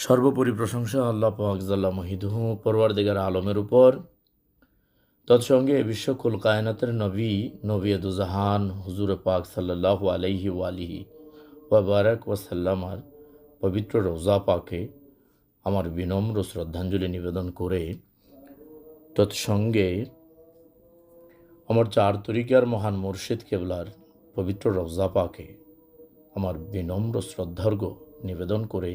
সর্বোপরি প্রশংসা আল্লাহ পাক জাল্লা মহিদুহু পরওয়ারদিগার আলমের উপর, তৎসঙ্গে বিশ্বকুল কায়নাতের নবী দুজাহান হুজুর পাক সাল্লাল্লাহু আলাইহি ওয়ালিহি ওয়াবারাক ওয়াসাল্লামার পবিত্র রোজা পাকে আমার বিনম্র শ্রদ্ধাঞ্জলি নিবেদন করে, তৎসঙ্গে আমার চার তরিকার মহান মুর্শিদ কেবলার পবিত্র রোজা পাকে আমার বিনম্র শ্রদ্ধার্ঘ্য নিবেদন করে,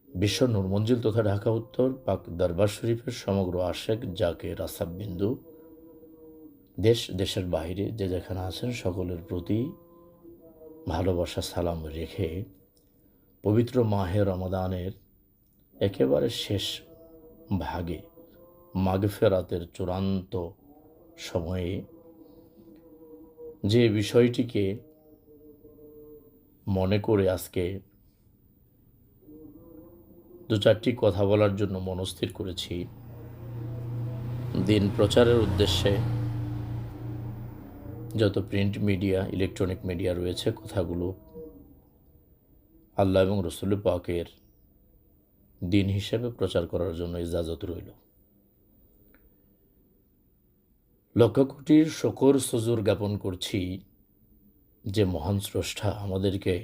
বিশ্ব নূরমঞ্জিল তথা ঢাকা উত্তর পাক দরবার শরীফের সমগ্র আশেক জাকে রাসাববিন্দু দেশের বাইরে যে যেখানে আছেন সকলের প্রতি ভালোবাসা সালাম রেখে, পবিত্র মাহে রমাদানের একেবারে শেষ ভাগে মাগফিরাতের চূড়ান্ত সময়ে যে বিষয়টিকে মনে করে আজকে দু চারটি কথা বলার জন্য মনস্থির করেছি। দিন প্রচারের উদ্দেশ্যে যত প্রিন্ট মিডিয়া, ইলেকট্রনিক মিডিয়া রয়েছে, কথাগুলো আল্লাহ এবং রসুল পাকের দিন হিসেবে প্রচার করার জন্য ইজাজত রইল। লক্ষ কোটির শকর সজুর জ্ঞাপন করছি যে মহান স্রষ্টা আমাদেরকে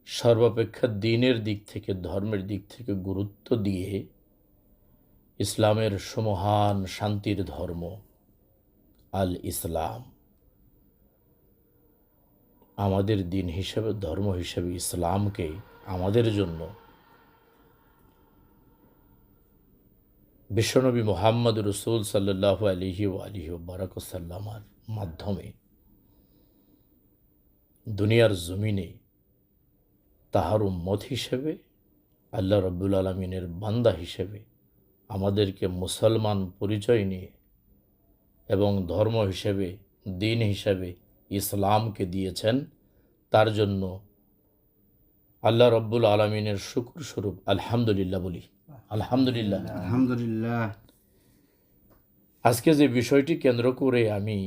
সর্বাপেক্ষা দিনের দিক থেকে, ধর্মের দিক থেকে গুরুত্ব দিয়ে ইসলামের সমহান শান্তির ধর্ম আল ইসলাম, আমাদের দিন হিসেবে, ধর্ম হিসেবে ইসলামকে আমাদের জন্য বিশ্বনবী মুহাম্মদ রসুল সাল্লাল্লাহু আলাইহি ওয়ালিহি ওয়াবারাকাতুহুর মাধ্যমে দুনিয়ার জমিনে তাহার উম্মত হিসেবে, আল্লাহ রাব্বুল আলামিনের বান্দা হিসেবে আমাদেরকে মুসলমান পরিচয় নিয়ে এবং ধর্ম হিসেবে, দিন হিসেবে ইসলামকে দিয়েছেন। তার জন্য আল্লাহ রাব্বুল আলামিনের শুকর স্বরূপ আলহামদুলিল্লাহ বলি। আলহামদুলিল্লাহ, আলহামদুলিল্লাহ। আজকে যে বিষয়টি কেন্দ্র করে আমি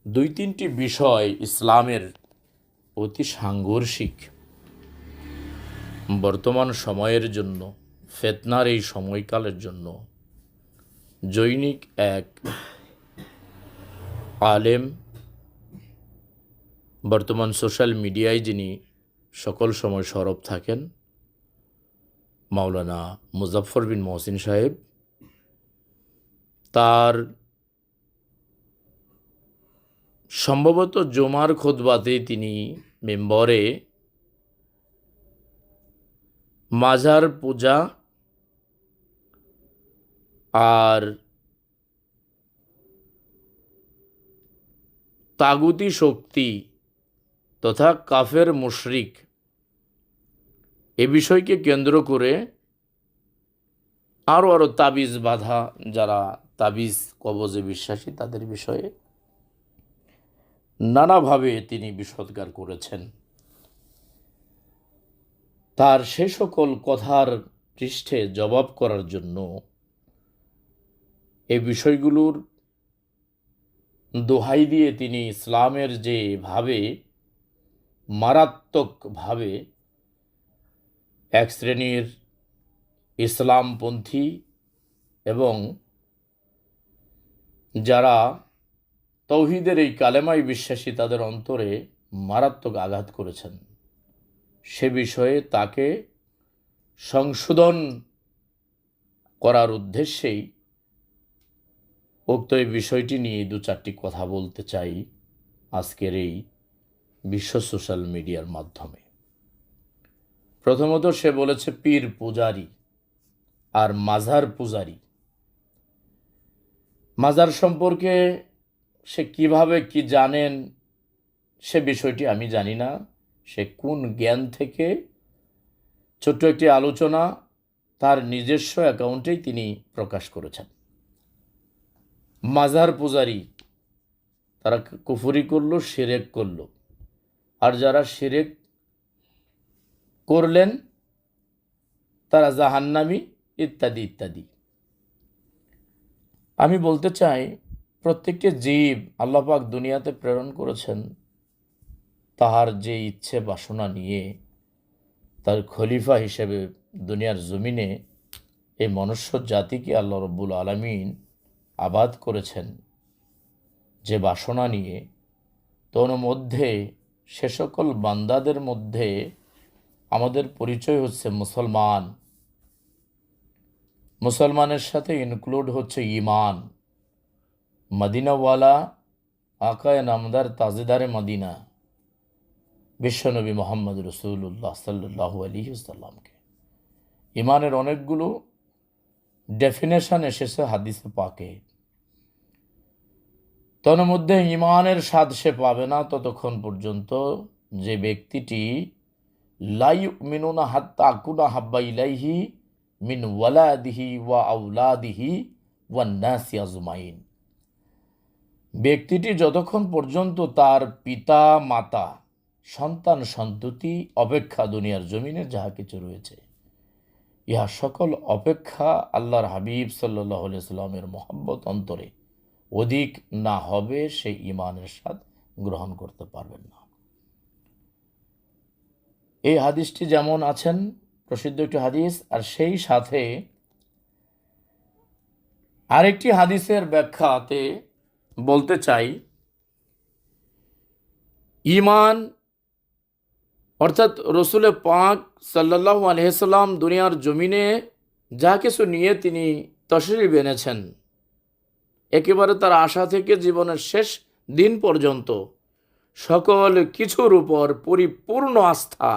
দুই তিনটি বিষয় ইসলামের অতি সাংঘর্ষিক বর্তমান সময়ের জন্য, ফিতনার এই সময়কালের জন্য জৈনিক এক আলেম, বর্তমান সোশ্যাল মিডিয়ায় যিনি সকল সময় সরব থাকেন, মাওলানা মুজাফফর বিন মহসিন সাহেব, তার সম্ভবত জুমার খুতবাতে তিনি মেম্বরে মাজার পূজা আর তাগুতি শক্তি তথা কাফের মুশরিক এ বিষয়কে কেন্দ্র করে আরও তাবিজ বাধা, যারা তাবিজ কবজে বিশ্বাসী, তাদের বিষয়ে নানাভাবে তিনি বিষোদ্গার করেছেন। তার সে সকল কথার পৃষ্ঠে জবাব করার জন্য, এই বিষয়গুলোর দোহাই দিয়ে তিনি ইসলামের যে ভাবে মারাত্মকভাবে এক শ্রেণীর ইসলামপন্থী এবং যারা তৌহিদের এই কালেমায় বিশ্বাসী, তাদের অন্তরে মারাত্মক আঘাত করেছেন, সে বিষয়ে তাকে সংশোধন করার উদ্দেশ্যেই উক্ত এই বিষয়টি নিয়ে দু চারটি কথা বলতে চাই আজকের এই বিশ্ব সোশ্যাল মিডিয়ার মাধ্যমে। প্রথমত সে বলেছে পীর পূজারি আর মাজার পূজারি। মাজার সম্পর্কে সে কিভাবে কি জানেন সে বিষয়টি আমি জানি না। সে কোন জ্ঞান থেকে ছোট্ট একটি আলোচনা তার নিজস্ব অ্যাকাউন্টেই তিনি প্রকাশ করেছেন। মাজার পূজারি তারা কুফরি করলো, শিরক করলো, আর যারা শিরক করলেন তারা জাহান্নামী, ইত্যাদি ইত্যাদি। আমি বলতে চাই, প্রত্যেকটি জীব আল্লাহ পাক দুনিয়াতে প্রেরণ করেছেন তাহার যে ইচ্ছে বাসনা নিয়ে তার খলিফা হিসেবে দুনিয়ার জমিনে এই মনুষ্য জাতিকে আল্লাহ রব্বুল আলামিন আবাদ করেছেন যে বাসনা নিয়ে, তোর মধ্যে সে সকল বান্দাদের মধ্যে আমাদের পরিচয় হচ্ছে মুসলমান। মুসলমানের সাথে ইনক্লুড হচ্ছে ঈমান। মদিনাওয়ালা আকায়ে নামদার তাজেদারে মদিনা বিশ্বনবী মোহাম্মদ রসুল্লাহ সাল্লাল্লাহু আলাইহি ওয়াসাল্লামকে। ঈমানের অনেকগুলো ডেফিনেশন এসেছে হাদিসে পাকে। তোর মধ্যে ঈমানের স্বাদ সে পাবে না ততক্ষণ পর্যন্ত যে ব্যক্তিটি লা ইউমিনুনা হাত্তা আকুনা হাব্বা ইলাইহি মিন ওয়ালাদিহি ওয়া আওলাদিহি ওয়ান নাসি আজমাইন। ব্যক্তিটি যতক্ষণ পর্যন্ত তার পিতা মাতা সন্তান সন্ততি অপেক্ষা দুনিয়ার জমিনে যাহা কিছু রয়েছে ইহা সকল অপেক্ষা আল্লাহর হাবিব সাল্লাল্লাহু আলাইহি সাল্লামের মহব্বত অন্তরে অধিক না হবে, সে ঈমানের স্বাদ গ্রহণ করতে পারবেন না। এই হাদিসটি যেমন আছেন প্রসিদ্ধ একটি হাদিস, আর সেই সাথে আরেকটি হাদিসের ব্যাখ্যাতে বলতে চাই, ঈমান অর্থাৎ রসুল পাক সাল্লাল্লাহু আলাইহি সাল্লাম দুনিয়ার জমিনে যা কিছু নিয়ে তিনি তশরিফ এনেছেন, একেবারে তার আশা থেকে জীবনের শেষ দিন পর্যন্ত সকল কিছুর উপর পরিপূর্ণ আস্থা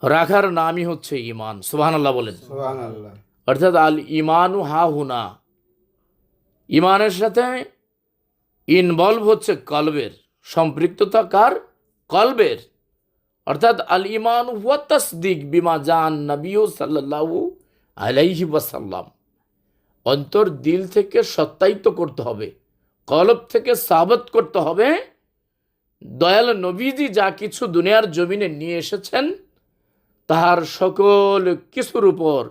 রাখার নামই হচ্ছে ঈমান। সুবহানাল্লাহ বলেন। সুবহানাল্লাহ। অর্থাৎ আল ঈমানু হা হুনা, ঈমানের সাথে ইনভলভ হচ্ছে কলবের সম্পৃক্ততা। কার? কলবের। অর্থাৎ আল ঈমানু হুয়া তাসদিক বিমা জান নবী সাল্লাল্লাহু আলাইহি ওয়াসাল্লাম। অন্তর দিল থেকে সত্যায়িত করতে হবে, কলব থেকে সাবত করতে হবে দয়াল নবীজি যা কিছু দুনিয়ার জমিনে নিয়ে এসেছেন তাহার সকল কিছুর উপর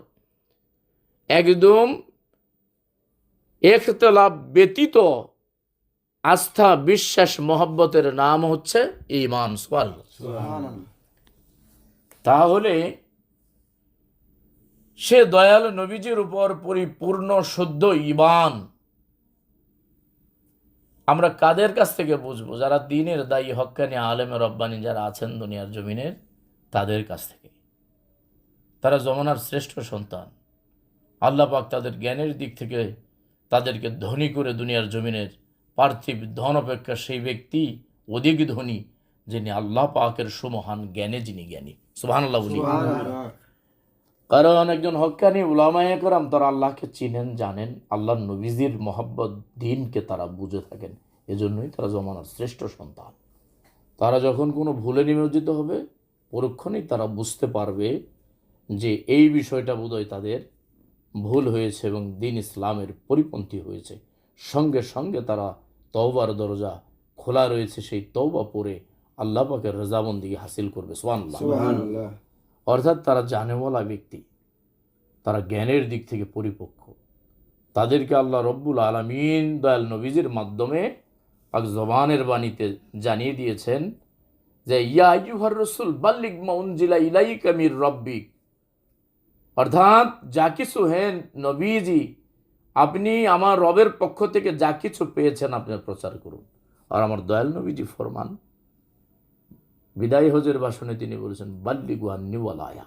একদম ইখতিলাফ ব্যতীত আস্থা বিশ্বাস মহব্বতের নাম হচ্ছে ঈমান। সুবহানাল্লাহ। তাহলে সে দয়াল নবীজির উপর পরিপূর্ণ শুদ্ধ ঈমান আমরা কাদের কাছ থেকে বুঝবো? যারা দ্বীনের দায়ী হক্কানি আলেমে রব্বানি যারা আছেন দুনিয়ার জমিনের, তাদের কাছ থেকে। তারা জমানার শ্রেষ্ঠ সন্তান। আল্লাহ পাক তাদের জ্ঞানের দিক থেকে তাদেরকে ধনী করে দুনিয়ার জমিনের পার্থিব ধন অপেক্ষা সেই ব্যক্তি অধিক ধনী যিনি আল্লাহ পাকের সুমহান জ্ঞানে যিনি জ্ঞানী। সুবহানাল্লাহ বলি। কারণ একজন হক্কানি উলামায়ে কেরাম তারা আল্লাহকে চিনেন, জানেন, আল্লাহর নবীজির মহব্বত দিনকে তারা বুঝে থাকেন। এজন্যই তারা জমানার শ্রেষ্ঠ সন্তান। তারা যখন কোনো ভুলে নিমজ্জিত হবে পরক্ষণেই তারা বুঝতে পারবে যে এই বিষয়টা বোধহয় তাদের ভুল হয়েছে এবং দিন ইসলামের পরিপন্থী হয়েছে। সঙ্গে সঙ্গে তারা তওবার দরজা খোলা রয়েছে, সেই তওবা পড়ে আল্লাহ পাকের রজামন্দিকে হাসিল করবে। সুবহানাল্লাহ। অর্থাৎ তারা জানেওয়ালা ব্যক্তি, তারা জ্ঞানের দিক থেকে পরিপক্ক। তাদেরকে আল্লাহ রব্বুল আলামিন দয়াল নবীজির মাধ্যমে পাক জবানের বাণীতে জানিয়ে দিয়েছেন যে ইয়া আইয়ুহার রাসূল বাল্লিগ মা উনজিলা ইলাইকা মির রাব্বিক। অর্থাৎ যা কিছু হেন নবীজি, আপনি আমার রবের পক্ষ থেকে যা কিছু পেয়েছেন আপনি প্রচার করুন। আর আমার দয়াল নবীজি ফরমান বিদায় হজের ভাষণে তিনি বলেছেন বাল্লিগু আন্নি ওয়ালা আয়া।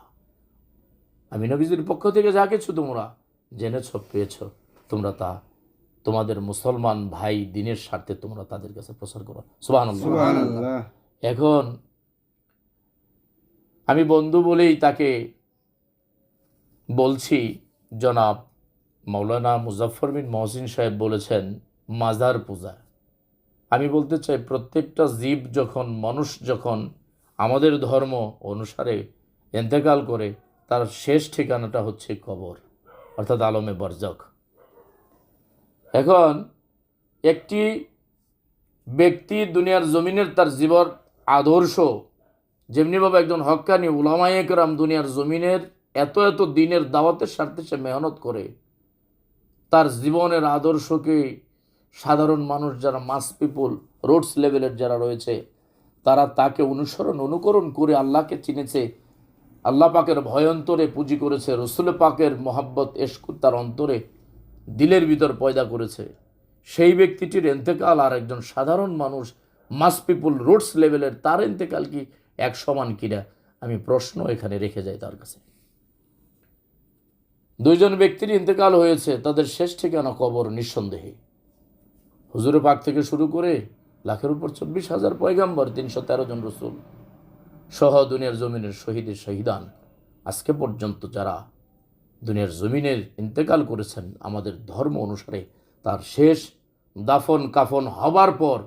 আমি নবীজির পক্ষ থেকে যা কিছু তোমরা জেনেছ পেয়েছ তোমরা তা তোমাদের মুসলমান ভাই দিনের স্বার্থে তোমরা তাদের কাছে প্রচার করো। সুবহানাল্লাহ। এখন আমি বন্ধু বলেই তাকে বলছি, জনাব মাওলানা মুজাফফর বিন মহসিন সাহেব বলেছেন মাজার পূজা। আমি বলতে চাই প্রত্যেকটা জীব যখন, মানুষ যখন আমাদের ধর্ম অনুসারে ইন্তেকাল করে তার শেষ ঠিকানাটা হচ্ছে কবর, অর্থাৎ আলমে বরজখ। এখন একটি ব্যক্তি দুনিয়ার জমিনের তার জীবন আদর্শ, যেমনিভাবে একজন হক্কানি উলামায়ে কেরাম দুনিয়ার জমিনের এত এত দিনের দাওয়াতের স্বার্থে সে মেহনত করে তার জীবনের আদর্শকে সাধারণ মানুষ যারা মাস পিপল রোডস লেভেলের যারা রয়েছে, তারা তাকে অনুকরণ করে আল্লাহকে চিনেছে, আল্লাহ পাকের ভয় অন্তরে পুঁজি করেছে, রসুল পাকের মোহাব্বত এশকুর তার অন্তরে দিলের ভিতর পয়দা করেছে। সেই ব্যক্তিটির এন্তেকাল আর একজন সাধারণ মানুষ, মাস পিপুল, রোডস লেভেলের, তার এন্তেকাল কি এক সমান কিনা, আমি প্রশ্ন এখানে রেখে যাই তার কাছে। দুইজন ব্যক্তির ইন্তেকাল হয়েছে, তাদের শেষ ঠিকানা কবর নিঃসন্দেহে। হুজুরে পাক থেকে শুরু করে লাখের উপর 24,000 পয়গাম্বর, 313 জন রসুল সহ দুনিয়ার জমিনের শহীদের শহীদান, আজকে পর্যন্ত যারা দুনিয়ার জমিনের ইন্তেকাল করেছেন, আমাদের ধর্ম অনুসারে তার শেষ দাফন কাফন হবার পর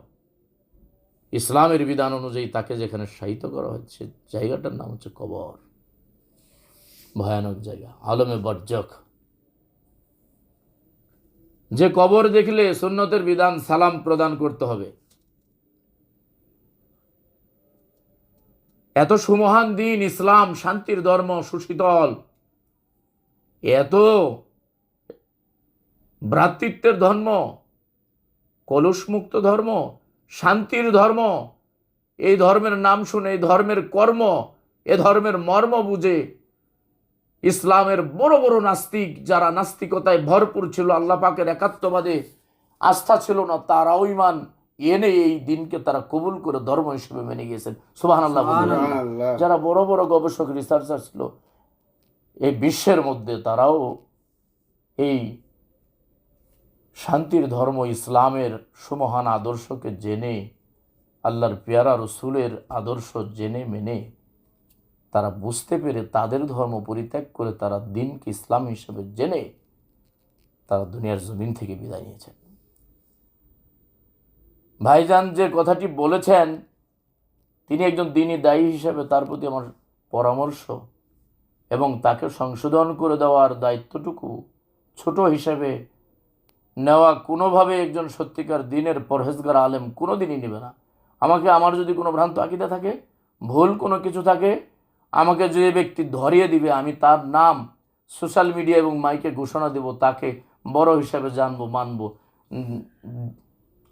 ইসলামের বিধান অনুযায়ী তাকে যেখানে শায়িত করা হচ্ছে, জায়গাটার নাম হচ্ছে কবর। ভয়ানক জায়গা, আলমে বরজখ। যে কবর দেখলে সুন্নতের বিধান সালাম প্রদান করতে হবে। এত সুমহান দিন ইসলাম, শান্তির ধর্ম, সুশীতল, এত ভ্রাতৃত্বের ধর্ম, কলুষমুক্ত ধর্ম, শান্তির ধর্ম, এই ধর্মের নাম শুনে, এই ধর্মের কর্ম, এ ধর্মের মর্ম বুঝে ইসলামের বড় বড় নাস্তিক, যারা নাস্তিকতায় ভরপুর ছিল, আল্লাহ পাকের একাত্মবাদে আস্থা ছিল না, তারাও ঈমান এনে এই দিনকে তারা কবুল করে ধর্ম হিসেবে মেনে গিয়েছেন। সুবহানাল্লাহ। যারা বড় বড় গবেষক, রিসার্চার ছিল এই বিশ্বের মধ্যে, তারাও এই শান্তির ধর্ম ইসলামের সুমহান আদর্শকে জেনে, আল্লাহর পেয়ারা রসুলের আদর্শ জেনে মেনে, তারা বুঝতে পেরে তাদের ধর্ম পরিত্যাগ করে তারা দিনকে ইসলাম হিসেবে জেনে তারা দুনিয়ার জমিন থেকে বিদায় নিয়েছেন। ভাইজান যে কথাটি বলেছেন, তিনি একজন দ্বীনী দায়ী হিসেবে তার প্রতি আমার পরামর্শ এবং তাকে সংশোধন করে দেওয়ার দায়িত্বটুকু ছোট হিসেবে নেওয়া কোনোভাবে একজন সত্যিকার দ্বীনের পরহেজগার আলেম কোনো দিনই নেবে না। আমার যদি কোনো ভ্রান্ত আকীদা থাকে, ভুল কোনো কিছু থাকে, আমাকে যে ব্যক্তি ধরিয়ে দিবে, আমি তার নাম সোশ্যাল মিডিয়া এবং মাইকে ঘোষণা দেব, তাকে বড় হিসাবে জানবো, মানবো।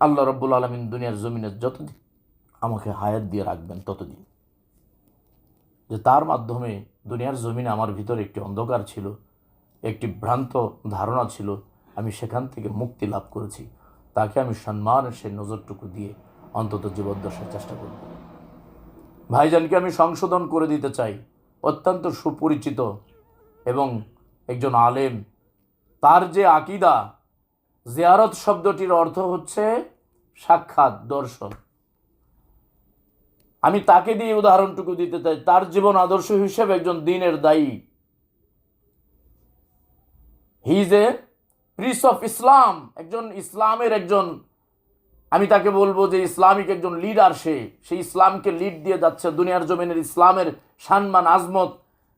আল্লাহ রব্বুল আলামিন দুনিয়ার জমিনে যতদিন আমাকে হায়াত দিয়ে রাখবেন, ততদিন যে তার মাধ্যমে দুনিয়ার জমিনে আমার ভিতরে একটি অন্ধকার ছিল, একটি ভ্রান্ত ধারণা ছিল, আমি সেখান থেকে মুক্তি লাভ করেছি, তাকে আমি সম্মানের সেই নজরটুকু দিয়ে অন্তত জীবদ্দশার চেষ্টা করব। ভাইজানকে আমি সংশোধন করে দিতে চাই, অত্যন্ত সুপরিচিত এবং একজন আলেম। তার যে আকীদা, জিয়ারত শব্দটির অর্থ হচ্ছে সাক্ষাৎ, দর্শন। আমি তাকে দিয়ে উদাহরণটুকু দিতে চাই, তার জীবন আদর্শ হিসেবে একজন দ্বীনের দায়ী। He is a priest of Islam, একজন ইসলামের একজন, আমি তাকে বলবো যে ইসলামিক একজন লিডার। সেই ইসলামকে লিড দিয়ে যাচ্ছে দুনিয়ার জমিনের, ইসলামের সম্মান, আজমত,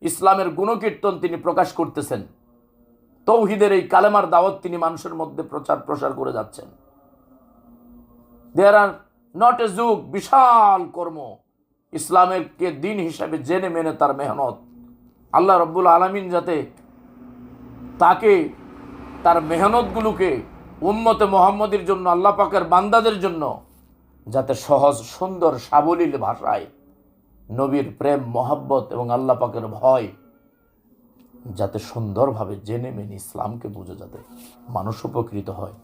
ইসলামের গুণকীর্তন তিনি প্রকাশ করতেছেন। তৌহিদের এই কালেমার দাওয়াত তিনি মানুষের মধ্যে প্রসার করে যাচ্ছেন। দেয়ার আর নট এ যুগ, বিশাল কর্ম, ইসলামেরকে দিন হিসাবে জেনে মেনে তার মেহনত, আল্লাহ রব্বুল আলামিন যাতে তাকে তার মেহনতগুলোকে উম্মতে মুহাম্মদের জন্য, আল্লাহ পাকের বান্দাদের জন্য যাতে সহজ, সুন্দর, সাবলীল ভাষায় নবীর প্রেম, মহব্বত এবং আল্লাহ পাকের ভয় যাতে সুন্দরভাবে জেনে মেনে ইসলামকে বুঝে যাতে মানুষ উপকৃত হয়,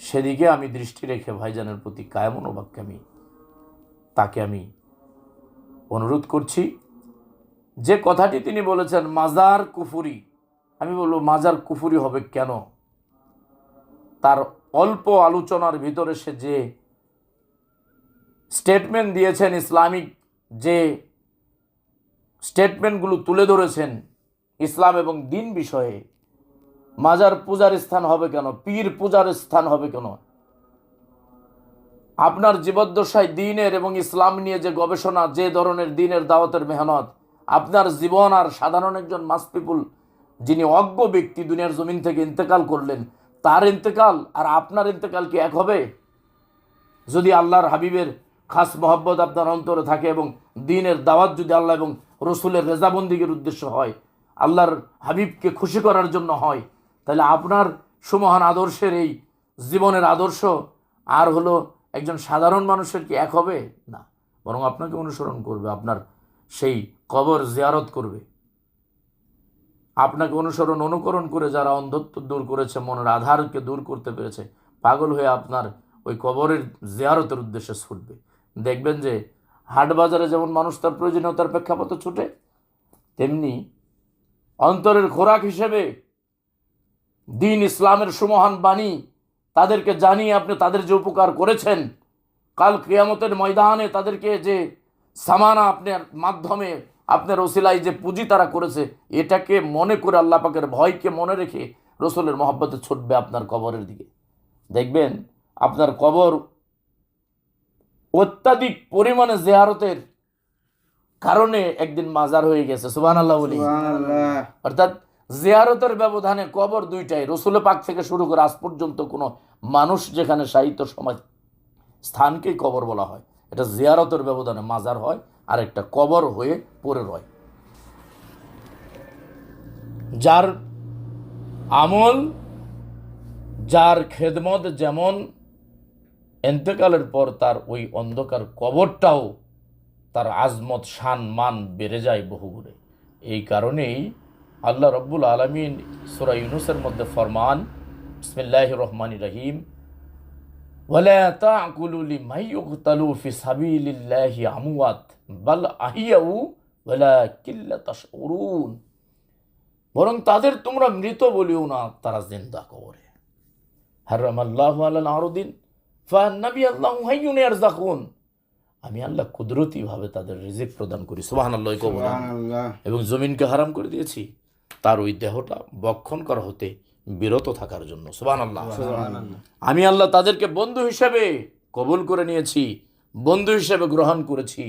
সেদিকে আমি দৃষ্টি রেখে ভাইজানের প্রতি কায়েম মনোবাক্যে তাকে আমি অনুরোধ করছি। যে কথাটি তিনি বলেছেন মাজার কুফুরি, আমি বলবো মাজার কুফুরি হবে কেন? তার অল্প আলোচনার ভিতরে সে যে স্টেটমেন্ট দিয়েছেন, ইসলামিক যে স্টেটমেন্টগুলো তুলে ধরেছেন ইসলাম এবং দিন বিষয়ে, মাজার পূজার স্থান হবে কেন? পীর পূজার স্থান হবে কেন? আপনার জীবদ্দশায় দ্বীনের এবং ইসলাম নিয়ে যে গবেষণা, যে ধরনের দ্বীনের দাওয়াতের মেহনত, আপনার জীবন আর সাধারণ একজন মাস পিপুল যিনি অজ্ঞ ব্যক্তি দুনিয়ার জমিন থেকে ইন্তেকাল করলেন, তার ইন্তেকাল আর আপনার ইন্তেকাল কি এক হবে? যদি আল্লাহর হাবিবের খাস মহব্বত আপনার অন্তরে থাকে এবং দ্বীনের দাওয়াত যদি আল্লাহ এবং রসুলের রেজাবন্দিগের উদ্দেশ্য হয়, আল্লাহর হাবিবকে খুশি করার জন্য হয়, তাহলে আপনার সুমহান আদর্শের এই জীবনের আদর্শ আর হলো একজন সাধারণ মানুষের কি এক হবে? না, বরং আপনাকে অনুসরণ করবে, আপনার সেই কবর জিয়ারত করবে। আপনাকে অনুকরণ করে যারা অন্ধত্ব দূর করেছে, মনের আধারকে দূর করতে পেরেছে, পাগল হয়ে আপনার ওই কবরের জিয়ারতের উদ্দেশ্যে ছুটবে। দেখবেন যে হাট বাজারে যেমন মানুষ তার প্রয়োজনীয়তার প্রেক্ষাপটে ছুটে, তেমনি অন্তরের খোরাক হিসেবে দিন ইসলামের সুমহান বাণী তাদেরকে জানিয়ে আপনি তাদের যে উপকার করেছেন, কাল কিয়ামতের ময়দানে তাদেরকে যে সামানা আপনার মাধ্যমে আপনার ওসিলাই যে পুঁজি তারা করেছে, এটাকে মনে করে আল্লাহ পাকের ভয়কে মনে রেখে রসুলের মহব্বতে ছুটবে আপনার কবরের দিকে। দেখবেন আপনার কবর অত্যাধিক পরিমাণে জিয়ারতের কারণে একদিন মাজার হয়ে গেছে। সুবহানাল্লাহ বলি। অর্থাৎ জিয়ারতের ব্যবধানে কবর দুইটাই, রসুল পাক থেকে শুরু করে আজ পর্যন্ত কোনো মানুষ যেখানে সাহিত্য সমাজ স্থানকেই কবর বলা হয়, এটা জিয়ারতের ব্যবধানে মাজার হয়, আর একটা কবর হয়ে পড়ে রয়। যার আমল, যার খেদমত যেমন, এন্তেকালের পর তার ওই অন্ধকার কবরটাও তার আজমত শান মান বেড়ে যায় বহুগুণে। এই কারণেই আল্লাহ রব্বুল আলামিন সূরা ইউনূসের মধ্যে ফরমান, বিসমিল্লাহির রহমানির রহিম, ওয়ালা তাকুলু লিমান ইউকতালু ফি সাবিলিল্লাহি আমওয়াত বাল আহিয়াউ ওয়ালাকিন লা তাশউরুন। বরং তাদের তোমরা মৃত বলিও না, তারা জিন্দা কবরে। হারামাল্লাহু আলাল আরদিন ফান্নাবি আল্লাহু হাইয়ুন ইয়ারযাকুন। আমি আল্লাহ কুদরতিভাবে তাদের রিজিক প্রদান করি, সুবহানাল্লাহ, কবর এবং জমিনকে হারাম করে দিয়েছি তার ওই দেহটা বক্ষণ করা হতে বিরত থাকার জন্য, সুবহানাল্লাহ। আমি আল্লাহ তাদেরকে বন্ধু হিসেবে কবুল করে নিয়েছি, বন্ধু হিসেবে গ্রহণ করেছি।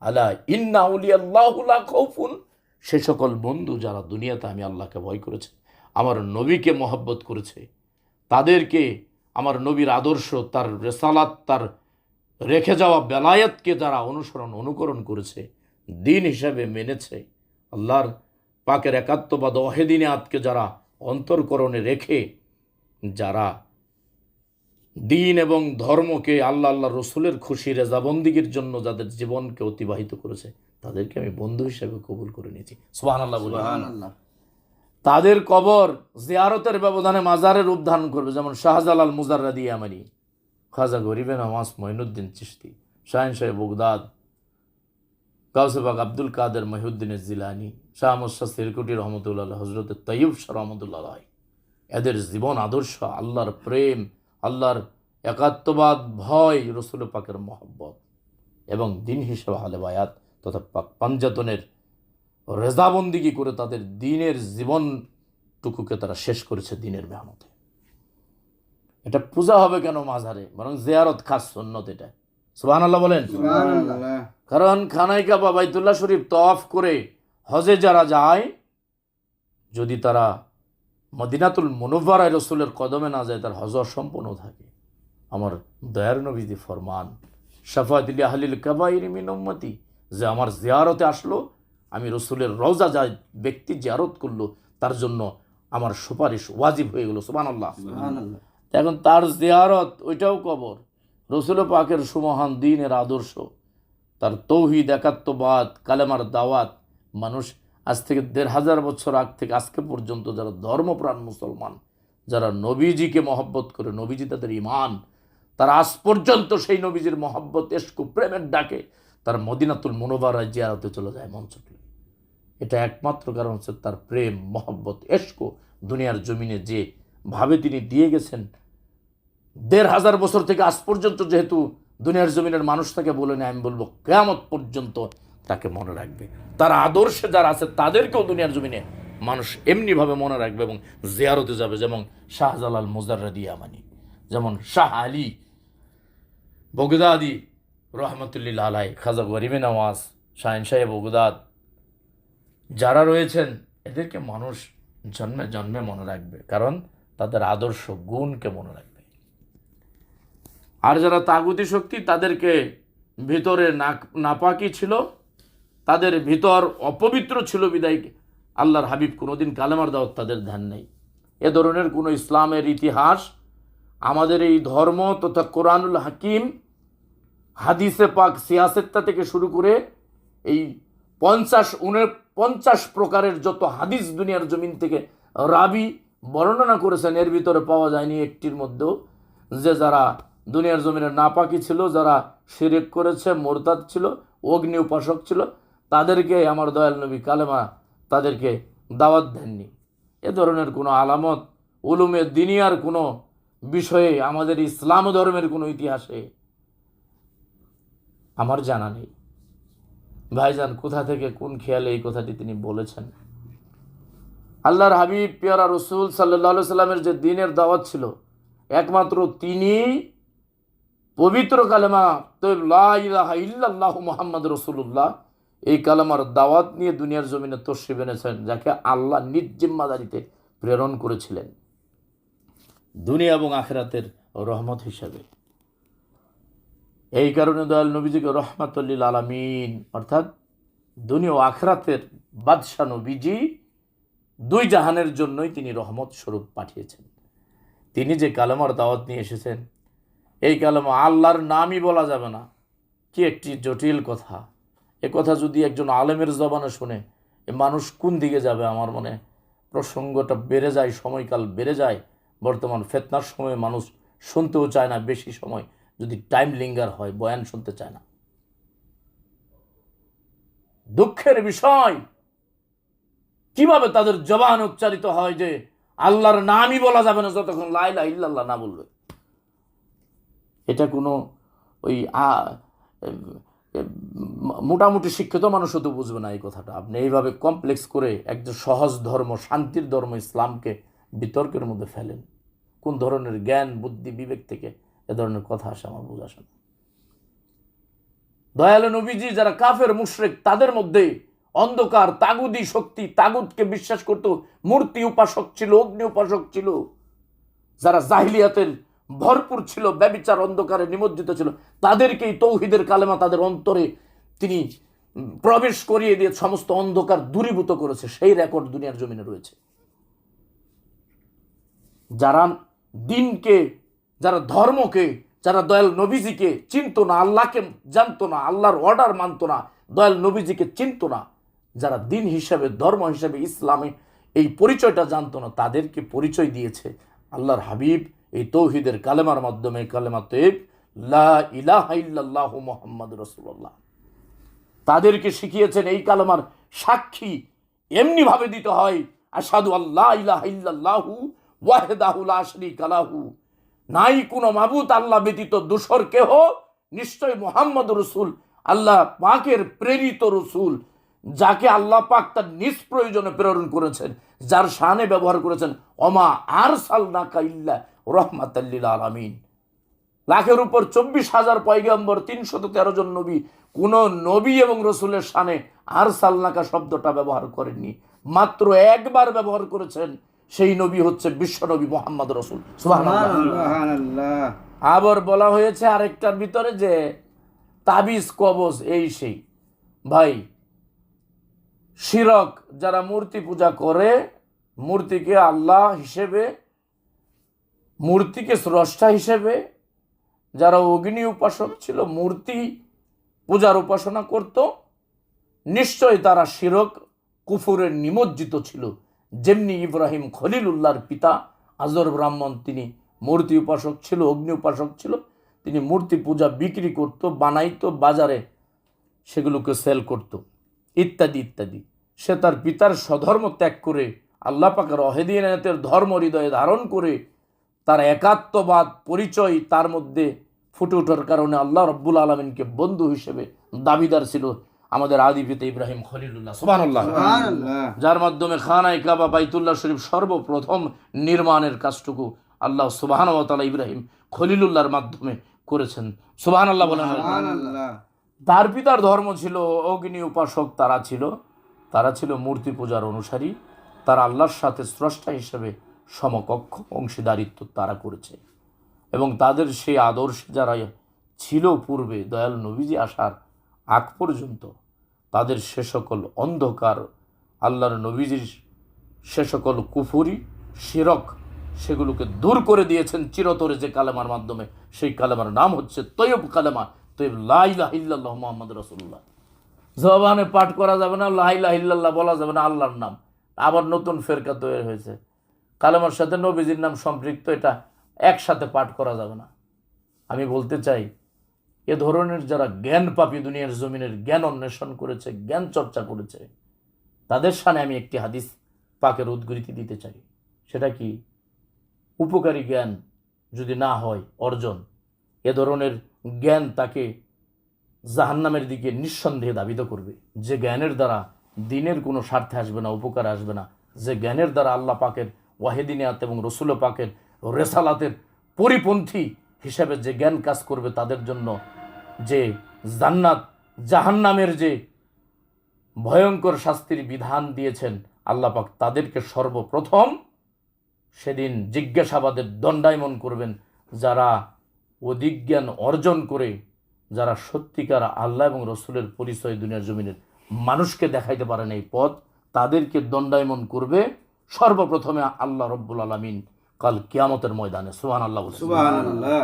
আলা ইন্না আউলিয়াল্লাহু লা খাউফুন, সে সকল বন্ধু যারা দুনিয়াতে আমি আল্লাহকে ভয় করেছে, আমার নবীকে মহব্বত করেছে, তাদেরকে আমার নবীর আদর্শ, তার রেসালাত, তার রেখে যাওয়া বেলায়েতকে যারা অনুকরণ করেছে, দিন হিসাবে মেনেছে, আল্লাহর পাকের একাত্মবাদ ওয়াহিদিয়াতকে যারা অন্তরকরণে রেখে যারা দিন এবং ধর্মকে আল্লাহ রসুলের খুশি রেজাবন্দিগির জন্য যাদের জীবনকে অতিবাহিত করেছে, তাদেরকে আমি বন্ধু হিসেবে কবুল করে নিয়েছি, সুবহানাল্লাহ। তাদের কবর জিয়ারতের ব্যবধানে মাজারের রূপ ধারণ করবে, যেমন শাহজালাল মুজাররাদি ইয়ামানি, খাজা গরিবে নওয়াজ মঈনুদ্দিন চিশতি, শাহিন শাহ বগদাদ, গাউসে পাক আব্দুল কাদের মহিউদ্দিন জিলানি, শাহ আহমদ শাহ সিরকুটি রহমতুল্লাহ, হজরত তৈয়ব শাহ রহমতুল্লাহ, এদের জীবন আদর্শ আল্লাহর প্রেম, আল্লাহর একাত্মবাদ, ভয়, রসুল পাকের মহব্বত এবং দিন হিসেবে আহলে বায়াত তথা পাক পাঞ্জাতনের রেজাবন্দিগি করে তাদের দিনের জীবনটুকুকে তারা শেষ করেছে দিনের মেহনতে। এটা পূজা হবে কেন মাজারে, বরং জিয়ারত খাস সুন্নত এটা, সুবহানাল্লাহ বলেন। কারণ খানায় কাবা বাইতুল্লাহ শরীফ তওয়াফ করে হজে যারা যায়, যদি তারা মদিনাতুল মুনাওয়ারায় রসুলের কদমে না যায়, তার হজ অসম্পূর্ণ থাকে। আমার দয়ার নবীজি ফরমান, শাফাআতুল আহলিল কাবাইর মিন উম্মতি, যে আমার জিয়ারতে আসলো, আমি রসুলের রওজা যায় ব্যক্তি জিয়ারত করলো, তার জন্য আমার সুপারিশ ওয়াজিব হয়ে গেল, সুবহানাল্লাহ। এখন তার জিয়ারত ওইটাও কবর, রসুল পাকের সুমহান দ্বীনের আদর্শ, তার তৌহিদ, একাত্মবাদ, কালেমার দাওয়াত, মানুষ আজ থেকে ১৫০০ বছর আগ থেকে আজকে পর্যন্ত যারা ধর্মপ্রাণ মুসলমান, যারা নবীজিকে মহব্বত করে, নবীজি তাদের ইমান, তারা আজ পর্যন্ত সেই নবীজির মহব্বত, ইশক, প্রেমের ডাকে তার মদিনাতুল মুনাওয়ারায় জিয়ারতে চলে যায় মন ছুটলে। এটা একমাত্র কারণ হচ্ছে তার প্রেম, মহব্বত, ইশক দুনিয়ার জমিনে যে ভাবে তিনি দিয়ে গেছেন, ১৫০০ বছর থেকে আজ পর্যন্ত যেহেতু দুনিয়ার জমিনের মানুষ তাকে বলে নেয়, আমি বলবো কিয়ামত পর্যন্ত তাকে মনে রাখবে। তার আদর্শে যারা আছে তাদেরকেও দুনিয়ার জমিনে মানুষ এমনিভাবে মনে রাখবে এবং জিয়ারতে যাবে, যেমন শাহজালাল মুজাররাদি ইয়ামানি, যেমন শাহ আলী বগদাদি রহমতুল্লাহ আলাইহি, খাজা গরিবে নওয়াজ, শাহিন শাহ বগদাদ, যারা রয়েছেন এদেরকে মানুষ জন্মে জন্মে মনে রাখবে, কারণ তাদের আদর্শ গুণকে মনে রাখবে। আর যারা তাগুতি শক্তি, তাদেরকে ভিতরে নাপাকি ছিল, তাদের ভিতর অপবিত্র ছিল বিদায় আল্লাহর হাবিব কোনোদিন কালেমার দাওয়াত তাদের ধ্যান নেই। এ ধরনের কোনো ইসলামের ইতিহাস আমাদের এই ধর্ম তথা কোরআনুল হাকিম হাদিসে পাক সিয়াসেত্তা থেকে শুরু করে এই 50 প্রকারের যত হাদিস দুনিয়ার জমিন থেকে রাবি বর্ণনা করেছেন, এর ভিতরে পাওয়া যায়নি একটির মধ্যেও যে যারা দুনিয়ার জমিনে নাপাকি ছিল, যারা শিরক করেছে, মোরতাদ ছিল, অগ্নি উপাসক ছিল, তাদেরকে আমার দয়াল নবী কালেমা তাদেরকে দাওয়াত দেননি। এ ধরনের কোনো আলামত উলুমে দিনিয়ার কোনো বিষয়ে আমাদের ইসলাম ধর্মের কোনো ইতিহাসে আমার জানা নেই। ভাইজান কোথা থেকে কোন খেয়ালে এই কথাটি তিনি বলেছেন? আল্লাহর হাবিব পেয়ারা রসুল সাল্লাল্লাহু সাল্লামের যে দিনের দাওয়াত ছিল, একমাত্র তিনি পবিত্র কালেমা তৈব লা ইলাহা ইল্লাল্লাহু মুহাম্মদ রাসূলুল্লাহ, এই কালেমার দাওয়াত নিয়ে দুনিয়ার জমিনে তশরিফ এনেছেন, যাকে আল্লাহ নিজ জিম্মাদারিতে প্রেরণ করেছিলেন দুনিয়া এবং আখিরাতের রহমত হিসাবে। এই কারণে দয়াল নবীজিকে রহমাতুল লিল আলামিন অর্থাৎ দুনিয়া ও আখিরাতের বাদশা নবীজি, দুই জাহানের জন্যই তিনি রহমত স্বরূপ পাঠিয়েছেন। তিনি যে কালেমার দাওয়াত নিয়ে এসেছেন, এই কালেমা আল্লাহর নামই বলা যাবে না, কি একটি জটিল কথা। এ কথা যদি একজন আলেমের জবানে শুনে এ মানুষ কোন দিকে যাবে? আমার মনে প্রসঙ্গটা বেড়ে যায়, সময়কাল বেড়ে যায়। বর্তমান ফেতনার সময় মানুষ শুনতেও চায় না, বেশি সময় যদি টাইম লিঙ্গার হয় বয়ান শুনতে চায় না। দুঃখের বিষয়, কিভাবে তাদের জবান উচ্চারিত হয় যে আল্লাহর নামই বলা যাবে না যতক্ষণ লা ইলাহা ইল্লাল্লাহ না বলবে। এটা কোনো ওই মোটামুটি শিক্ষিত মানুষও তো বুঝবে না এই কথাটা। আপনি এইভাবে কমপ্লেক্স করে একজন সহজ ধর্ম, শান্তির ধর্ম ইসলামকে বিতর্কের মধ্যে ফেলেন। কোন ধরনের জ্ঞান, বুদ্ধি, বিবেক থেকে এ ধরনের কথা আসে আমার বোঝা আসে না। দয়ালু নবীজি যারা কাফের মুশরিক, তাদের মধ্যে অন্ধকার তাগুদি শক্তি, তাগুদকে বিশ্বাস করত, মূর্তি উপাসক ছিল, অগ্নি উপাসক ছিল, যারা জাহিলিয়াতের ভরপুর ছিল, ব্যভিচার অন্ধকারে নিমজ্জিত ছিল, তাদেরকেই তৌহিদের কালেমা তাদের অন্তরে তিনি প্রবেশ করিয়ে দিয়ে সমস্ত অন্ধকার দূরীভূত করেছে। সেই রেকর্ড দুনিয়ার জমিনে রয়েছে। যারা দিনকে, যারা ধর্মকে, যারা দয়াল নবীজিকে চিনত না, আল্লাহকে জানতো না, আল্লাহর অর্ডার মানত না, দয়াল নবীজিকে চিনত না, যারা দিন হিসাবে, ধর্ম হিসাবে ইসলামে এই পরিচয়টা জানতো না, তাদেরকে পরিচয় দিয়েছে আল্লাহর হাবিব এই তৌহিদের কালেমার মাধ্যমে। কালেমা তৈব লা ইলাহা ইল্লাল্লাহু মুহাম্মাদুর রাসূলুল্লাহ, তাদেরকে শিখিয়েছেন এই কালেমার সাক্ষী এমনিভাবে দিতে হয়, আশহাদু আল্লা ইলাহা ইল্লাল্লাহু ওয়াহদাহু লা শারীকা লাহু, নাই কোনো মাবুদ আল্লাহ ব্যতীত দোসর কেহ, নিশ্চয় মুহাম্মদ রসুল আল্লাহ পাকের প্রেরিত রসুল, যাকে আল্লাহ পাক তার নিজ প্রয়োজনে প্রেরণ করেছেন, যার শানে ব্যবহার করেছেন ওমা আরসালনাকা ইল্লা রাহমাতাল লিল আলামিন। লাখের উপর 24,000 পয়গম্বর, 313 জন নবী, কোন নবী এবং রসুলের শানে আরসালনাকা শব্দটা ব্যবহার করেননি, মাত্র একবার ব্যবহার করেছেন। সেই নবী হচ্ছে বিশ্ব নবী মুহাম্মদ রসুল, সুবহানাল্লাহ। আবার বলা হয়েছে আরেকটার ভিতরে যে তাবিজ কবজ এই সেই। ভাই, শিরক যারা মূর্তি পূজা করে, মূর্তিকে আল্লাহ হিসেবে, মূর্তিকে স্রষ্টা হিসেবে, যারা অগ্নি উপাসক ছিল, মূর্তি পূজার উপাসনা করত, নিশ্চয় তারা শিরক কুফুরে নিমজ্জিত ছিল। যেমনি ইব্রাহিম খলিলুল্লাহর পিতা আজর ব্রাহ্মণ, তিনি মূর্তি উপাসক ছিল, অগ্নি উপাসক ছিল, তিনি মূর্তি পূজা বিক্রি করত, বানাইতো, বাজারে সেগুলোকে সেল করত, ইত্যাদি ইত্যাদি। সে তার পিতার স্বধর্ম ত্যাগ করে আল্লাহ পাকের অহেদিয়াতের ধর্ম হৃদয়ে ধারণ করে তার একাত্মবাদ পরিচয় তার মধ্যে ফুটে ওঠার কারণে আল্লাহ রব্বুল আলমিনকে বন্ধু হিসেবে দাবিদার ছিল আমাদের আদি পিতা ইব্রাহিম খলিলুল্লাহ, সুবহানাল্লাহ, যার মাধ্যমে খানায়ে কাবা বাইতুল্লাহ শরীফ সর্বপ্রথম নির্মাণের কাজটুকু আল্লাহ সুবহানাহু ওয়া তাআলা ইব্রাহিম খলিলুল্লাহর মাধ্যমে করেছেন। সুবহানাল্লাহ বলেন। তার পিতার ধর্ম ছিল অগ্নি উপাসক, তারা ছিল মূর্তি পূজার অনুসারী, তারা আল্লাহর সাথে স্রষ্টা হিসেবে সমকক্ষ অংশীদারিত্ব তারা করেছে। এবং তাদের সেই আদর্শ যারা ছিল পূর্বে দয়াল নবীজি আসার আগ পর্যন্ত, তাদের সে সকল অন্ধকার, আল্লাহর নবীজির সে সকল কুফুরি শিরক, সেগুলোকে দূর করে দিয়েছেন চিরতরে যে কালেমার মাধ্যমে। সেই কালেমার নাম হচ্ছে তৈয়ব কালেমা, তো লা ইলাহা ইল্লাল্লাহ মুহাম্মাদুর রাসূলুল্লাহ জবানে পাঠ করা যাবে না, লা ইলাহা ইল্লাল্লাহ বলা যাবে না আল্লাহর নাম। আবার নতুন ফেরকা তৈরি হয়েছে, কালেমার সাথে নবীজির নাম সম্পৃক্ত, এটা একসাথে পাঠ করা যাবে না। আমি বলতে চাই, এ ধরনের যারা জ্ঞান পাপী, দুনিয়ার জমিনের জ্ঞান অন্বেষণ করেছে, জ্ঞান চর্চা করেছে, তাদের সামনে আমি একটি হাদিস পাকের উদ্ধৃতি দিতে চাই। সেটা কি? উপকারী জ্ঞান যদি না হয় অর্জন, এ ধরনের জ্ঞান তাকে জাহান্নামের দিকে নিঃসন্দেহে ধাবিত করবে। যে জ্ঞানের দ্বারা দিনের কোনো স্বার্থে আসবে না, উপকার আসবে না, যে জ্ঞানের দ্বারা আল্লাহ পাকের ওয়াহিদিনিয়াত এবং রসুল পাকের রেসালাতের পরিপন্থী হিসাবে যে জ্ঞান কাজ করবে, তাদের জন্য যে জান্নাত জাহান্নামের যে ভয়ঙ্কর শাস্তির বিধান দিয়েছেন আল্লাহ পাক, তাদেরকে সর্বপ্রথম সেদিন জিজ্ঞাসাবাদের দণ্ডায়মন করবেন। যারা অধিজ্ঞান অর্জন করে, যারা সত্যিকার আল্লাহ এবং রসুলের পরিচয় দুনিয়ার জমিনের মানুষকে দেখাইতে পারেন এই পথ, তাদেরকে দণ্ডায়মন করবে সর্বপ্রথমে আল্লাহ রব্বুল আলামিন কাল কিয়ামতের ময়দানে। সুবহানাল্লাহ, সুবহানাল্লাহ।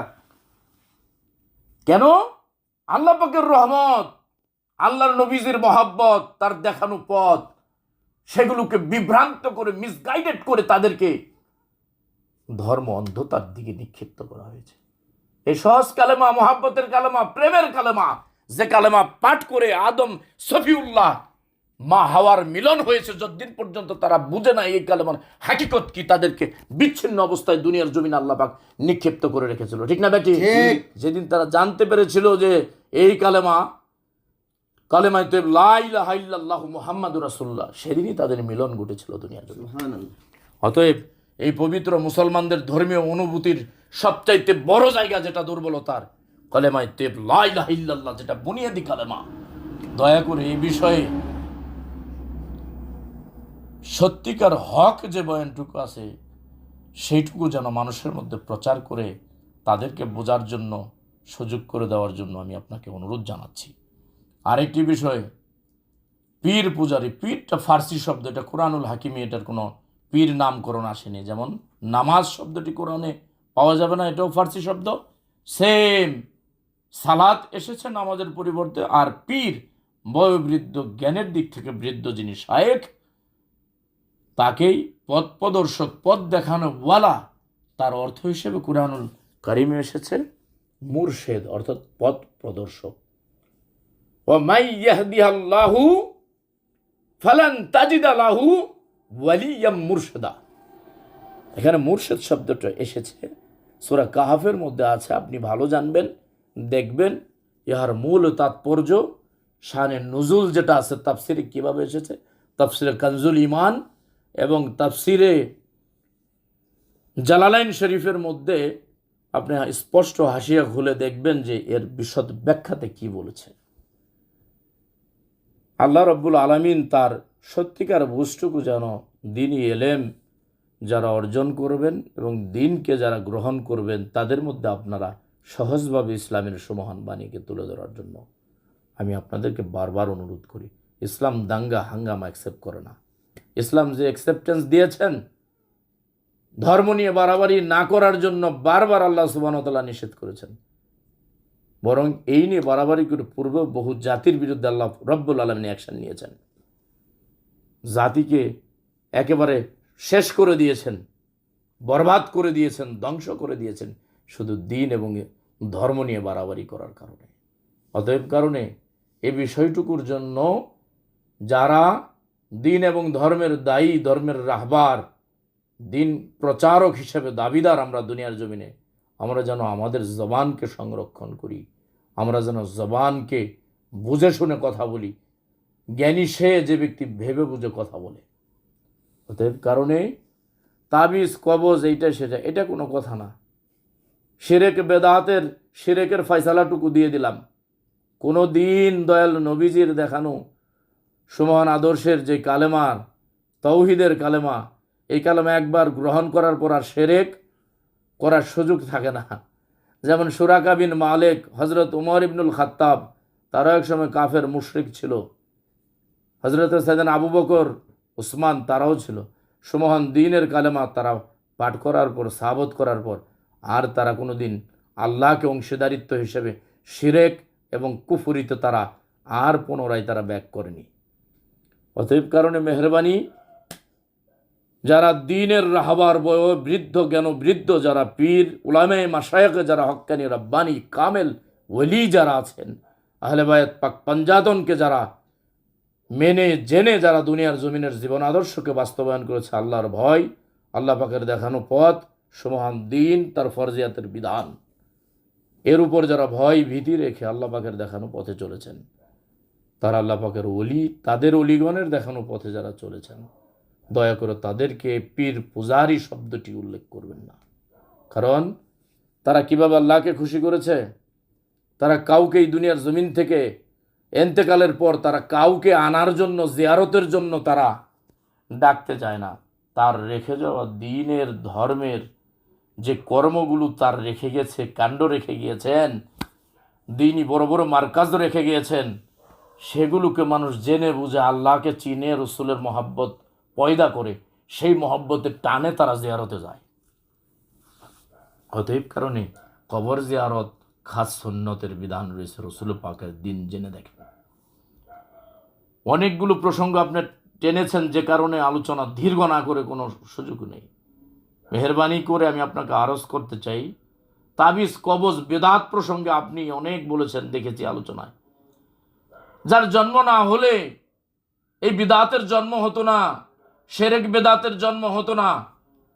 কেন? আল্লাহ পাকের রহমত, আল্লাহর নবীজির মহাব্বত, তার দেখানো পথ, সেগুলোকে বিভ্রান্ত করে, মিসগাইডেড করে তাদেরকে ধর্ম অন্ধতার দিকে নিক্ষিপ্ত করা হয়েছে। এই সহজ কালেমা, মহাব্বতের কালেমা, প্রেমের কালেমা, যে কালেমা পাঠ করে আদম সফিউল্লাহ মা হাওয়ার মিলন হয়েছে, যতদিন পর্যন্ত তারা বুঝে না এই কালেমার হাকিকত কি, তাদেরকে বিচ্ছিন্ন অবস্থায় দুনিয়ার জমিন আল্লাহ পাক নিক্ষিপ্ত করে রেখেছিল। ঠিক না বেটি? যেদিন তারা জানতে পেরেছিল যে এই কালেমায় তো লা ইলাহা ইল্লাল্লাহু মুহাম্মাদুর রাসূলুল্লাহ, সেদিনই তাদের মিলন ঘটেছিল দুনিয়ার জমিন। অতএব এই পবিত্র মুসলমানদের ধর্মীয় অনুভূতির সবচাইতে বড় জায়গা যেটা দুর্বলতার, কালেমায়ে তেব লা ইলাহা ইল্লাল্লাহ, যেটা বুনিয়াদি কালেমা। দয়া করে এই বিষয়ে সত্যিকার হক যে বয়ানটুকু আছে, সেইটুকু যেন মানুষের মধ্যে প্রচার করে তাদেরকে বোঝার জন্য সুযোগ করে দেওয়ার জন্য আমি আপনাকে অনুরোধ জানাচ্ছি। আরেকটি বিষয়, পীর পূজারী, পীরটা ফার্সি শব্দ, এটা কোরআনুল হাকিমে এটার কোনো পীর নামকরণ আসেনি। যেমন নামাজ শব্দটি কোরআনে পাওয়া যাবে না, এটাও ফার্সি শব্দ। সেম সালাত এসেছে নামাজের পরিবর্তে। আর পীর বয়োবৃদ্ধ, জ্ঞানের দিক থেকে বৃদ্ধ যিনি শায়েখ, তাকেই পথ প্রদর্শক, পথ দেখানো ওয়ালা, তার অর্থ হিসেবে কুরআনুল কারিমে এসেছে মুরশেদ, অর্থাৎ পথ প্রদর্শক। ওয়া মাই ইয়াহদিয়াল্লাহু ফালান তাজিদা লাহু ওয়ালিয়াম মুরশিদা। এখানে মুরশেদ শব্দটা এসেছে সূরা কাহাফের মধ্যে আছে, আপনি ভালো জানবেন, দেখবেন। ইহার মূল তাৎপর্য, শানে নুজুল যেটা আছে, তাফসিরে কিভাবে এসেছে, তাফসিরে কানজুল ঈমান এবং তাফসিরে জালালাইন শরীফের মধ্যে আপনি স্পষ্ট হাসিয়া খুলে দেখবেন যে এর বিশদ ব্যাখ্যাতে কি বলেছে। আল্লাহ রব্বুল আলামিন তার সত্যিকার বস্তুকে যেন দ্বীনি এলেম যারা অর্জন করবেন এবং দিনকে যারা গ্রহণ করবেন, তাদের মধ্যে আপনারা সহজভাবে ইসলামের সুমহান বাণীকে তুলে ধরার জন্য আমি আপনাদেরকে বারবার অনুরোধ করি। ইসলাম দাঙ্গা হাঙ্গামা অ্যাকসেপ্ট করে না। ইসলাম যে অ্যাকসেপ্টেন্স দিয়েছেন ধর্ম নিয়ে বাড়াবাড়ি না করার জন্য, বারবার আল্লাহ সুবহানাহু ওয়া তাআলা নিষেধ করেছেন। বরং এই নিয়ে বাড়াবাড়ি করে পূর্বে বহু জাতির বিরুদ্ধে আল্লাহ রব্বুল আলামিন অ্যাকশন নিয়েছেন, জাতিকে একেবারে শেষ করে দিয়েছেন, বরবাদ করে দিয়েছেন, ধ্বংস করে দিয়েছেন, শুধু দিন এবং ধর্ম নিয়ে বাড়াবাড়ি করার কারণে। অতএব কারণে এই বিষয়টুকুর জন্য যারা দিন এবং ধর্মের দায়ী, ধর্মের রাহবার, দিন প্রচারক হিসেবে দাবিদার আমরা দুনিয়ার জমিনে, আমরা যেন আমাদের জবানকে সংরক্ষণ করি, আমরা যেন জবানকে বুঝে শুনে কথা বলি। জ্ঞানী সে যে ব্যক্তি ভেবে বুঝে কথা বলে। অতএব কারণে তাবিজ, কবজ, এইটা সেটা, এটা কোনো কথা না। শিরেক বেদাতের, শিরেকের ফয়সালাটুকু দিয়ে দিলাম। কোনো দিন দয়াল নবীজির দেখানো সুমহান আদর্শের যে কালেমা, তাওহীদের কালেমা, এই কালেমা একবার গ্রহণ করার পর আর শিরেক করার সুযোগ থাকে না। যেমন সুরাকা বিন মালিক, হজরত উমর ইবনুল খাত্তাব, তারা এক সময় কাফের মুশরিক ছিল। হজরত সাইয়েদনা আবু বকর, উসমান, তারাও ছিল। সুমহান দ্বীনের কালেমা তারা পাঠ করার পর, সাবত করার পর আর তারা কোনো দিন আল্লাহকে অংশীদারিত্ব হিসেবে শিরেক এবং কুফরিতে তারা আর পুনরায় তারা ব্যাক করেনি। অতএব কারণে মেহরবানি, যারা দ্বীনের রাহবার বৃদ্ধ জ্ঞান বৃদ্ধ, যারা পীর উলামায়ে মাশায়েখ, যারা হক্কানি রব্বানি কামেল ওলি যারা আছেন, আহলে বায়াত পাক পঞ্জাতনকে যারা মেনে জেনে যারা দুনিয়ার জমিনের জীবন আদর্শকে বাস্তবায়ন করেছে, আল্লাহর ভয়, আল্লাহ পাকের দেখানো পথ, সুমহান দ্বীন, তার ফরজিয়াতের বিধান, এর উপর যারা ভয় ভীতি রেখে আল্লাহ পাকের দেখানো পথে চলেছেন, তারা আল্লাহ পাকের ওলি, তাদের অলিগণের দেখানো পথে যারা চলেছেন, দয়া করে তাদেরকে পীর পূজারি শব্দটি উল্লেখ করবেন না। কারণ তারা কিভাবে আল্লাহকে খুশি করেছে, তারা কাউকে এই দুনিয়ার জমিন থেকে এন্তেকালের পর তারা কাউকে আনার জন্য, জিয়ারতের জন্য তারা ডাকতে চায় না। তার রেখে যাওয়া দ্বীনের ধর্মের যে কর্মগুলো তার রেখে গেছে, কাণ্ড রেখে গিয়েছেন, দ্বীনি বড় বড় মার্কাজ রেখে গিয়েছেন, সেগুলোকে মানুষ জেনে বুঝে আল্লাহকে চিনে রসুলের মহাব্বত পয়দা করে সেই মহব্বতের টানে তারা জিয়ারতে যায়। অতএব কারণে কবর জিয়ারত খাস সুন্নতের বিধান রয়েছে, রসুল পাকের দিন জেনে দেখেন। অনেকগুলো প্রসঙ্গ আপনি টেনেছেন, যে কারণে আলোচনা দীর্ঘ না করে কোনো সুযোগ নেই। মেহরবানি করে আমি আপনাকে আরজ করতে চাই, তাবিজ কবজ বেদাত প্রসঙ্গে আপনি অনেক বলেছেন, দেখেছি আলোচনায়। যার জন্ম না হলে এই বিদাতের জন্ম হতো না, শিরক বেদাতের জন্ম হতো না,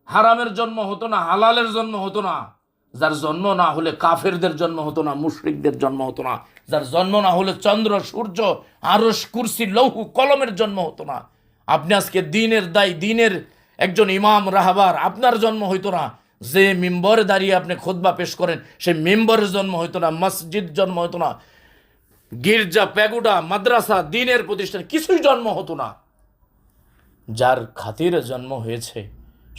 হারামের জন্ম হতো না, হালালের জন্ম হতো না। যার জন্ম না হলে কাফেরদের জন্ম হতো না, মুশরিকদের জন্ম হতো না। যার জন্ম না হলে চন্দ্র সূর্য আরশ কুরসি লৌহ কলমের জন্ম হতো না। আপনি আজকে দ্বীনের দায়ী, দ্বীনের একজন ইমাম রাহবার, আপনার জন্ম হইতো না। যে মিম্বরে দাঁড়িয়ে আপনি খুতবা পেশ করেন, সেই মিম্বরের জন্ম হইতো না, মসজিদ জন্ম হতো না, গির্জা প্যাগুডা মাদ্রাসা দ্বীনের প্রতিষ্ঠান কিছুই জন্ম হতো না। যার খাতিরে জন্ম হয়েছে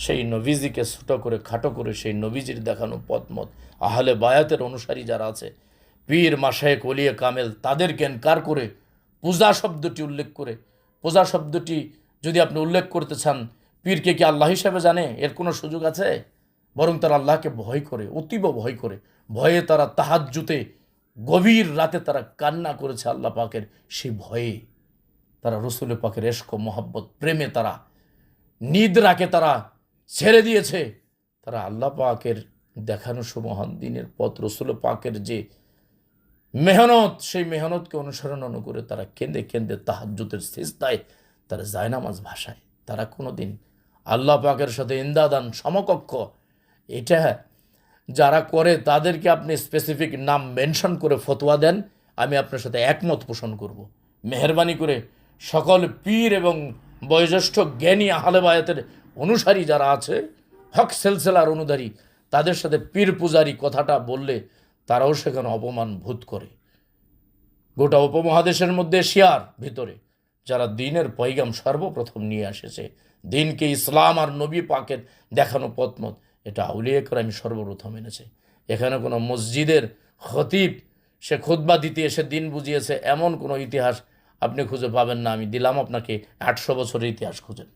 সেই নবীজিকে ছোট করে খাটো করে সেই নবীজির দেখানো পথমত আহলে বায়াতের অনুসারী যারা আছে, পীর মাশায়েখ ওলিয়ে কামেল, তাদেরকে এনকার করে পূজা শব্দটি উল্লেখ করে, পূজা শব্দটি যদি আপনি উল্লেখ করতে চান, পীরকে কি আল্লাহ হিসেবে জানে? এর কোনো সুযোগ আছে? বরং তারা আল্লাহকে ভয় করে, অতীব ভয় করে। ভয়ে তারা তাহাজ্জুতে গভীর রাতে তারা কান্না করেছে আল্লাহ পাকের সেই ভয়ে। তারা রসুল পাকের এশক মোহাব্বত প্রেমে তারা নিদ্রাকে তারা ছেড়ে দিয়েছে। তারা আল্লাহ পাকের দেখানো সুমহান দিনের পথ, রসুল পাকের যে মেহনত, সেই মেহনতকে অনুসরণ করে তারা কেঁদে কেঁদে তাহাজ্জুদের সিজদায় তারা জায়নামাজ ভাষায়। তারা কোনো দিন আল্লাহ পাকের সাথে ইন্দাদান সমকক্ষ এটা যারা করে তাদেরকে আপনি স্পেসিফিক নাম মেনশন করে ফতোয়া দেন, আমি আপনার সাথে একমত পোষণ করব। মেহরবানি করে সকল পীর এবং বয়োজ্যেষ্ঠ জ্ঞানী আহলে বায়াতের অনুসারী যারা আছে, হক সিলসিলার অনুসারী, তাদের সাথে পীর পূজারি কথাটা বললে তারাও সেখানে অপমান বোধ করে। গোটা উপমহাদেশের মধ্যে এশিয়ার ভিতরে যারা দ্বীনের পয়গাম সর্বপ্রথম নিয়ে এসেছে, দ্বীনকে ইসলাম আর নবী পাকের দেখানো পথমত, এটা আউলিয়া কেরাম সর্বপ্রথম এনেছে। এখানে কোনো মসজিদের খতিব সে খুতবা দিতে এসে দিন বুঝিয়েছে এমন কোনো ইতিহাস আপনি খুঁজে পাবেন না। আমি দিলাম আপনাকে 800 বছরের ইতিহাস খুঁজেন।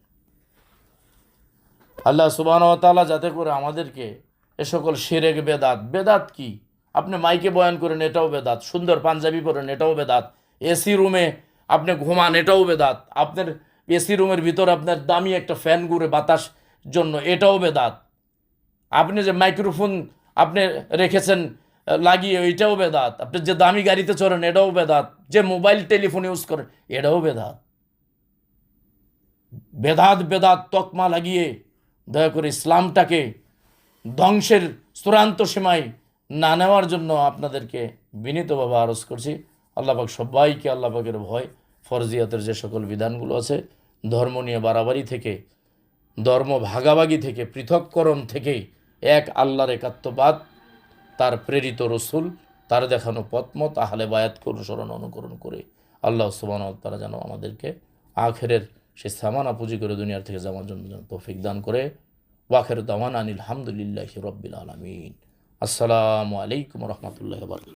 আল্লাহ সুবহানাহু ওয়া তাআলা যাতে করে আমাদেরকে এ সকল শিরক বেদাত, বেদাত কি আপনি মাইকে বয়ান করেন এটাও বেদাত, সুন্দর পাঞ্জাবি পরেন এটাও বেদাত, এসি রুমে আপনি ঘুমান এটাও বেদাত, আপনার এসি রুমের ভিতর আপনার দামি একটা ফ্যান ঘুরে বাতাস জন্য এটাও বেদাত, আপনি যে মাইক্রোফোন আপনি রেখেছেন লাগিয়ে এটাও বেদাত, আপনি যে দামি গাড়িতে চড়েন এটাও বেদাত, যে মোবাইল টেলিফোন ইউজ করেন এটাও বেদাত। বেদাত বেদাত তকমা লাগিয়ে দয়া করে ইসলামটাকে ধ্বংসের চূড়ান্ত সীমায় না নেওয়ার জন্য আপনাদেরকে বিনীতভাবে আরজ করছি। আল্লাহ পাক সবাইকে আল্লাহ পাকের ভয়, ফরজিয়াতের যে সকল বিধানগুলো আছে, ধর্ম নিয়ে বাড়াবাড়ি থেকে, ধর্ম ভাগাভাগি থেকে, পৃথককরণ থেকে, এক আল্লাহর একাত্মবাদ, তার প্রেরিত রসুল, তার দেখানো পথমত আহলে বায়াতকে অনুকরণ করে আল্লাহ সুবহানাহু ওয়া তাআলা যেন আমাদেরকে আখেরের সে সামানা পুঁজি করে দুনিয়ার থেকে যাওয়ার জন্য যেন তৌফিক দান করে। ওয়াখির দাওয়ানা আনিল হামদুলিল্লাহি রাব্বিল আলামিন। আসসালামু আলাইকুম ওয়া রাহমাতুল্লাহি ওয়া বারাকাতুহু।